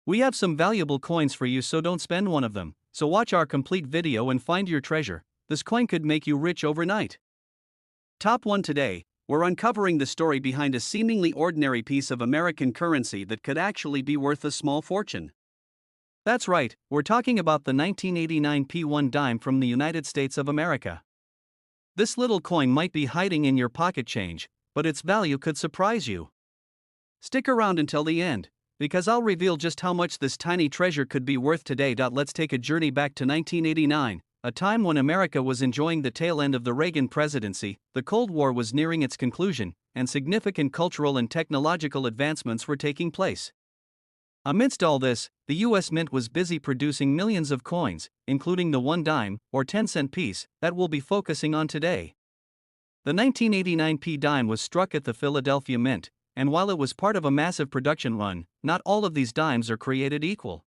We have some valuable coins for you, so don't spend one of them. So watch our complete video and find your treasure. This coin could make you rich overnight. Top 1 today, we're uncovering the story behind a seemingly ordinary piece of American currency that could actually be worth a small fortune. That's right, we're talking about the 1989 P1 dime from the United States of America. This little coin might be hiding in your pocket change, but its value could surprise you. Stick around until the end, because I'll reveal just how much this tiny treasure could be worth today. Let's take a journey back to 1989, a time when America was enjoying the tail end of the Reagan presidency, the Cold War was nearing its conclusion, and significant cultural and technological advancements were taking place. Amidst all this, the U.S. Mint was busy producing millions of coins, including the 1 dime, or 10-cent piece, that we'll be focusing on today. The 1989 P dime was struck at the Philadelphia Mint, and while it was part of a massive production run, not all of these dimes are created equal.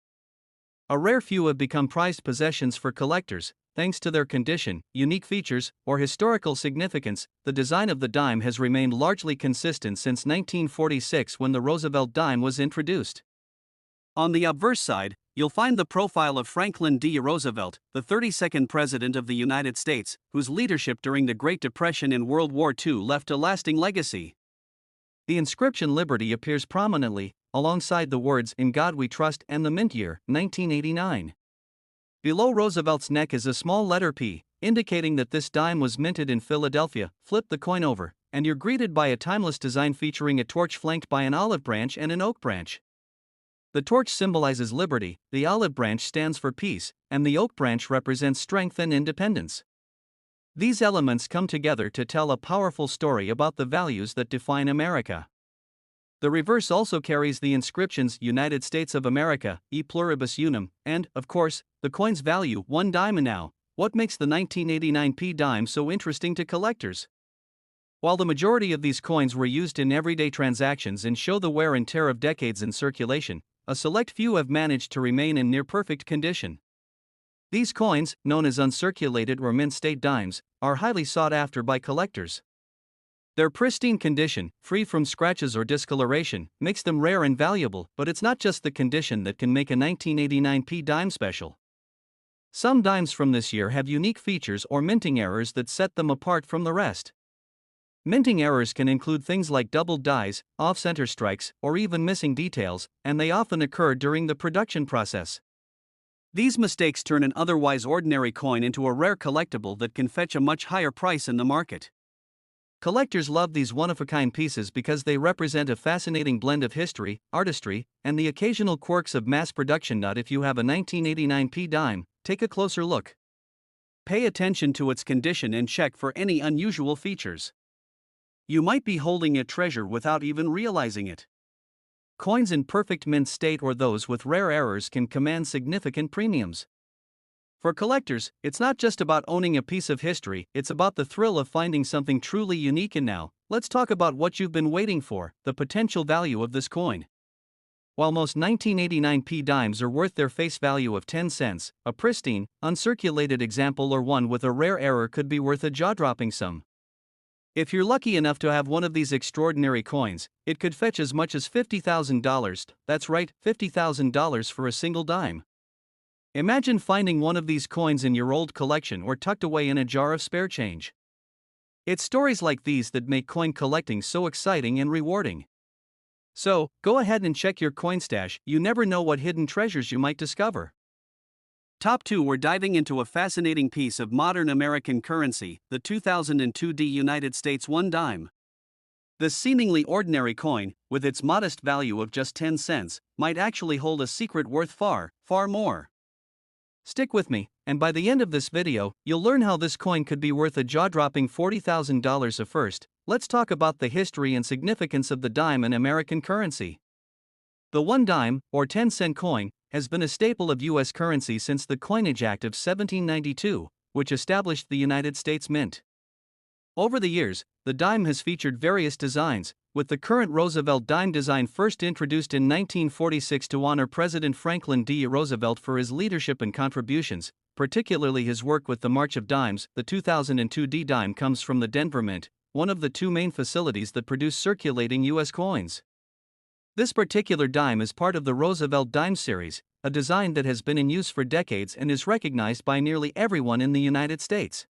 A rare few have become prized possessions for collectors, thanks to their condition, unique features, or historical significance. The design of the dime has remained largely consistent since 1946 when the Roosevelt dime was introduced. On the obverse side, you'll find the profile of Franklin D. Roosevelt, the 32nd President of the United States, whose leadership during the Great Depression and World War II left a lasting legacy. The inscription Liberty appears prominently, alongside the words "In God We Trust" and the mint year, 1989. Below Roosevelt's neck is a small letter P, indicating that this dime was minted in Philadelphia. Flip the coin over, and you're greeted by a timeless design featuring a torch flanked by an olive branch and an oak branch. The torch symbolizes liberty, the olive branch stands for peace, and the oak branch represents strength and independence. These elements come together to tell a powerful story about the values that define America. The reverse also carries the inscriptions United States of America, E pluribus unum, and, of course, the coin's value, 1 dime. Now, what makes the 1989 P dime so interesting to collectors? While the majority of these coins were used in everyday transactions and show the wear and tear of decades in circulation, a select few have managed to remain in near-perfect condition. These coins, known as uncirculated or mint-state dimes, are highly sought after by collectors. Their pristine condition, free from scratches or discoloration, makes them rare and valuable, but it's not just the condition that can make a 1989 P dime special. Some dimes from this year have unique features or minting errors that set them apart from the rest. Minting errors can include things like doubled dies, off-center strikes, or even missing details, and they often occur during the production process. These mistakes turn an otherwise ordinary coin into a rare collectible that can fetch a much higher price in the market. Collectors love these one-of-a-kind pieces because they represent a fascinating blend of history, artistry, and the occasional quirks of mass production. If you have a 1989 P dime, take a closer look. Pay attention to its condition and check for any unusual features. You might be holding a treasure without even realizing it. Coins in perfect mint state or those with rare errors can command significant premiums. For collectors, it's not just about owning a piece of history, it's about the thrill of finding something truly unique. And now, let's talk about what you've been waiting for, the potential value of this coin. While most 1989 P dimes are worth their face value of 10 cents, a pristine, uncirculated example or one with a rare error could be worth a jaw-dropping sum. If you're lucky enough to have one of these extraordinary coins, it could fetch as much as $50,000, that's right, $50,000 for a single dime. Imagine finding one of these coins in your old collection or tucked away in a jar of spare change. It's stories like these that make coin collecting so exciting and rewarding. So, go ahead and check your coin stash, you never know what hidden treasures you might discover. Top 2, we're diving into a fascinating piece of modern American currency, the 2002 United States 1 dime. This seemingly ordinary coin, with its modest value of just 10 cents, might actually hold a secret worth far, far more. Stick with me, and by the end of this video, you'll learn how this coin could be worth a jaw-dropping $40,000. First, let's talk about the history and significance of the dime in American currency. The 1 dime, or 10-cent coin, has been a staple of U.S. currency since the Coinage Act of 1792, which established the United States Mint. Over the years, the dime has featured various designs, with the current Roosevelt dime design first introduced in 1946 to honor President Franklin D. Roosevelt for his leadership and contributions, particularly his work with the March of Dimes. The 2002 D dime comes from the Denver Mint, one of the two main facilities that produce circulating U.S. coins. This particular dime is part of the Roosevelt dime series, a design that has been in use for decades and is recognized by nearly everyone in the United States.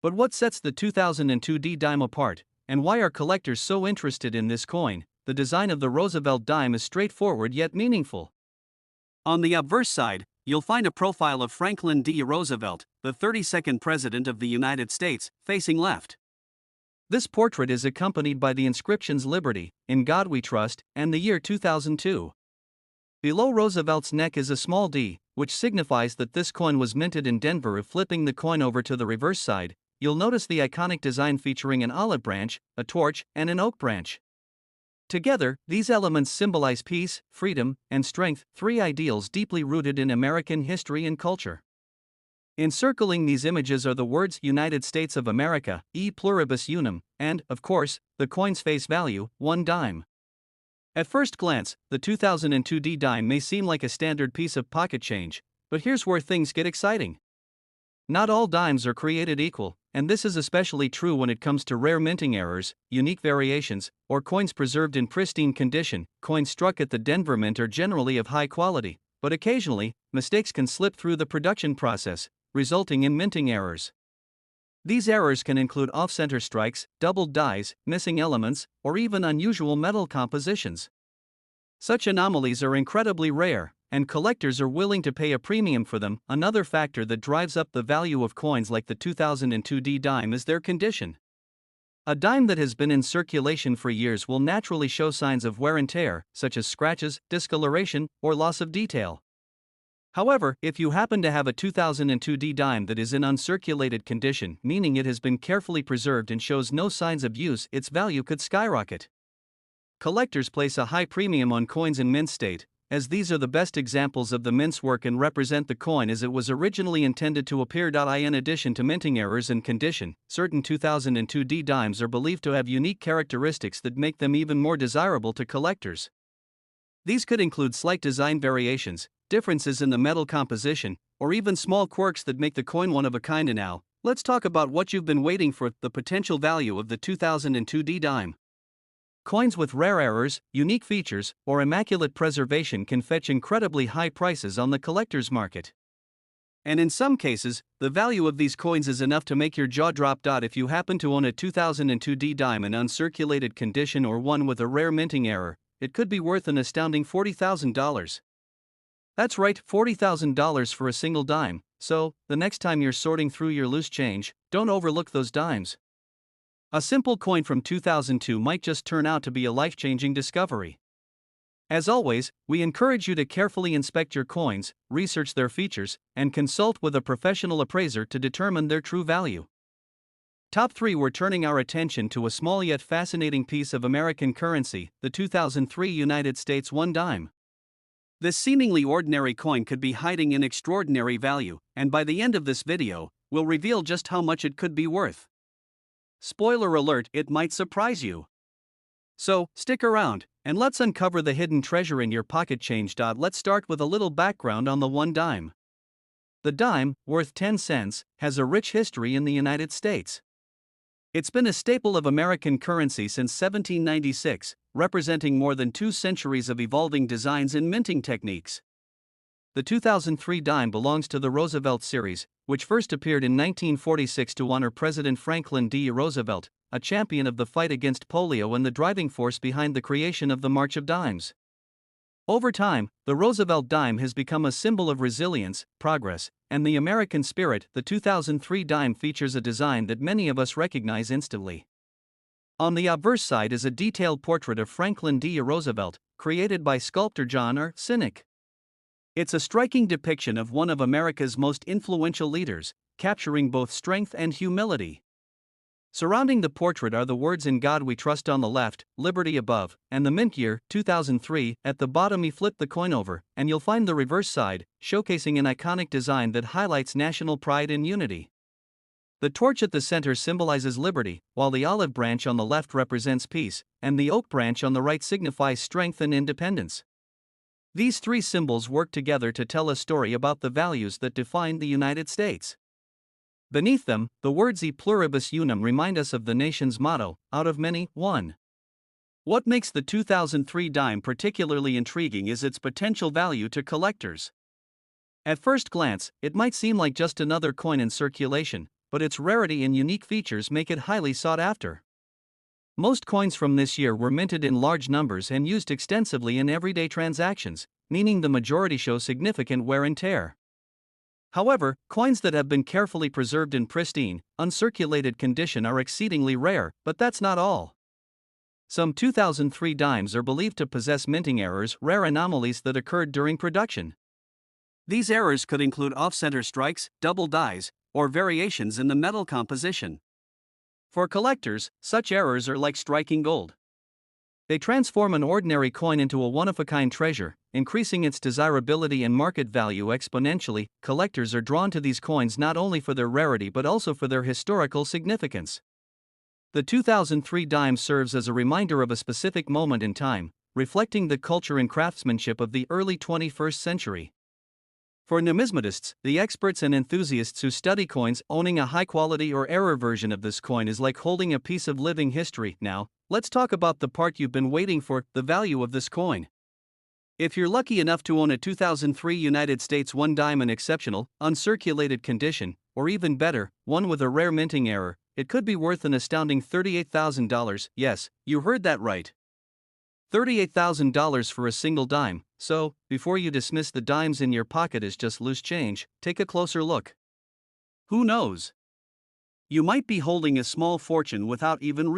But what sets the 2002 D dime apart, and why are collectors so interested in this coin? The design of the Roosevelt dime is straightforward yet meaningful. On the obverse side, you'll find a profile of Franklin D. Roosevelt, the 32nd President of the United States, facing left. This portrait is accompanied by the inscriptions Liberty, In God We Trust, and the year 2002. Below Roosevelt's neck is a small d, which signifies that this coin was minted in Denver. If flipping the coin over to the reverse side, you'll notice the iconic design featuring an olive branch, a torch, and an oak branch. Together, these elements symbolize peace, freedom, and strength, three ideals deeply rooted in American history and culture. Encircling these images are the words United States of America, e pluribus unum, and, of course, the coin's face value, 1 dime. At first glance, the 2002 D dime may seem like a standard piece of pocket change, but here's where things get exciting. Not all dimes are created equal, and this is especially true when it comes to rare minting errors, unique variations, or coins preserved in pristine condition. Coins struck at the Denver Mint are generally of high quality, but occasionally, mistakes can slip through the production process, resulting in minting errors. These errors can include off-center strikes, doubled dies, missing elements, or even unusual metal compositions. Such anomalies are incredibly rare, and collectors are willing to pay a premium for them. Another factor that drives up the value of coins like the 2002 D dime is their condition. A dime that has been in circulation for years will naturally show signs of wear and tear, such as scratches, discoloration, or loss of detail. However, if you happen to have a 2002 D dime that is in uncirculated condition, meaning it has been carefully preserved and shows no signs of use, its value could skyrocket. Collectors place a high premium on coins in mint state, as these are the best examples of the mint's work and represent the coin as it was originally intended to appear. In addition to minting errors and condition, certain 2002 D dimes are believed to have unique characteristics that make them even more desirable to collectors. These could include slight design variations, differences in the metal composition, or even small quirks that make the coin one of a kind. And now, let's talk about what you've been waiting for: the potential value of the 2002 D dime. Coins with rare errors, unique features, or immaculate preservation can fetch incredibly high prices on the collector's market. And in some cases, the value of these coins is enough to make your jaw drop. If you happen to own a 2002 D dime in uncirculated condition or one with a rare minting error, it could be worth an astounding $40,000. That's right, $40,000 for a single dime. So, the next time you're sorting through your loose change, don't overlook those dimes. A simple coin from 2002 might just turn out to be a life-changing discovery. As always, we encourage you to carefully inspect your coins, research their features, and consult with a professional appraiser to determine their true value. Top 3. We're turning our attention to a small yet fascinating piece of American currency, the 2003 United States 1 dime. This seemingly ordinary coin could be hiding in extraordinary value, and by the end of this video, we'll reveal just how much it could be worth. Spoiler alert, it might surprise you. So, stick around, and let's uncover the hidden treasure in your pocket change. Let's start with a little background on the 1 dime. The dime, worth 10 cents, has a rich history in the United States. It's been a staple of American currency since 1796, representing more than 2 centuries of evolving designs and minting techniques. The 2003 dime belongs to the Roosevelt series, which first appeared in 1946 to honor President Franklin D. Roosevelt, a champion of the fight against polio and the driving force behind the creation of the March of Dimes. Over time, the Roosevelt dime has become a symbol of resilience, progress, and the American spirit. The 2003 dime features a design that many of us recognize instantly. On the obverse side is a detailed portrait of Franklin D. Roosevelt, created by sculptor John R. Sinek. It's a striking depiction of one of America's most influential leaders, capturing both strength and humility. Surrounding the portrait are the words "In God We Trust" on the left, "Liberty" above, and the mint year, 2003, at the bottom. Flip the coin over, and you'll find the reverse side, showcasing an iconic design that highlights national pride and unity. The torch at the center symbolizes liberty, while the olive branch on the left represents peace, and the oak branch on the right signifies strength and independence. These 3 symbols work together to tell a story about the values that define the United States. Beneath them, the words "E pluribus unum" remind us of the nation's motto, out of many, one. What makes the 2003 dime particularly intriguing is its potential value to collectors. At first glance, it might seem like just another coin in circulation, but its rarity and unique features make it highly sought after. Most coins from this year were minted in large numbers and used extensively in everyday transactions, meaning the majority show significant wear and tear. However, coins that have been carefully preserved in pristine, uncirculated condition are exceedingly rare, but that's not all. Some 2003 dimes are believed to possess minting errors, rare anomalies that occurred during production. These errors could include off-center strikes, double dies, or variations in the metal composition. For collectors, such errors are like striking gold. They transform an ordinary coin into a one-of-a-kind treasure, increasing its desirability and market value exponentially. Collectors are drawn to these coins not only for their rarity but also for their historical significance. The 2003 dime serves as a reminder of a specific moment in time, reflecting the culture and craftsmanship of the early 21st century. For numismatists, the experts and enthusiasts who study coins, owning a high-quality or error version of this coin is like holding a piece of living history. Now, let's talk about the part you've been waiting for, the value of this coin. If you're lucky enough to own a 2003 United States 1 dime in exceptional, uncirculated condition, or even better, one with a rare minting error, it could be worth an astounding $38,000. Yes, you heard that right. $38,000 for a single dime. So, before you dismiss the dimes in your pocket as just loose change, take a closer look. Who knows? You might be holding a small fortune without even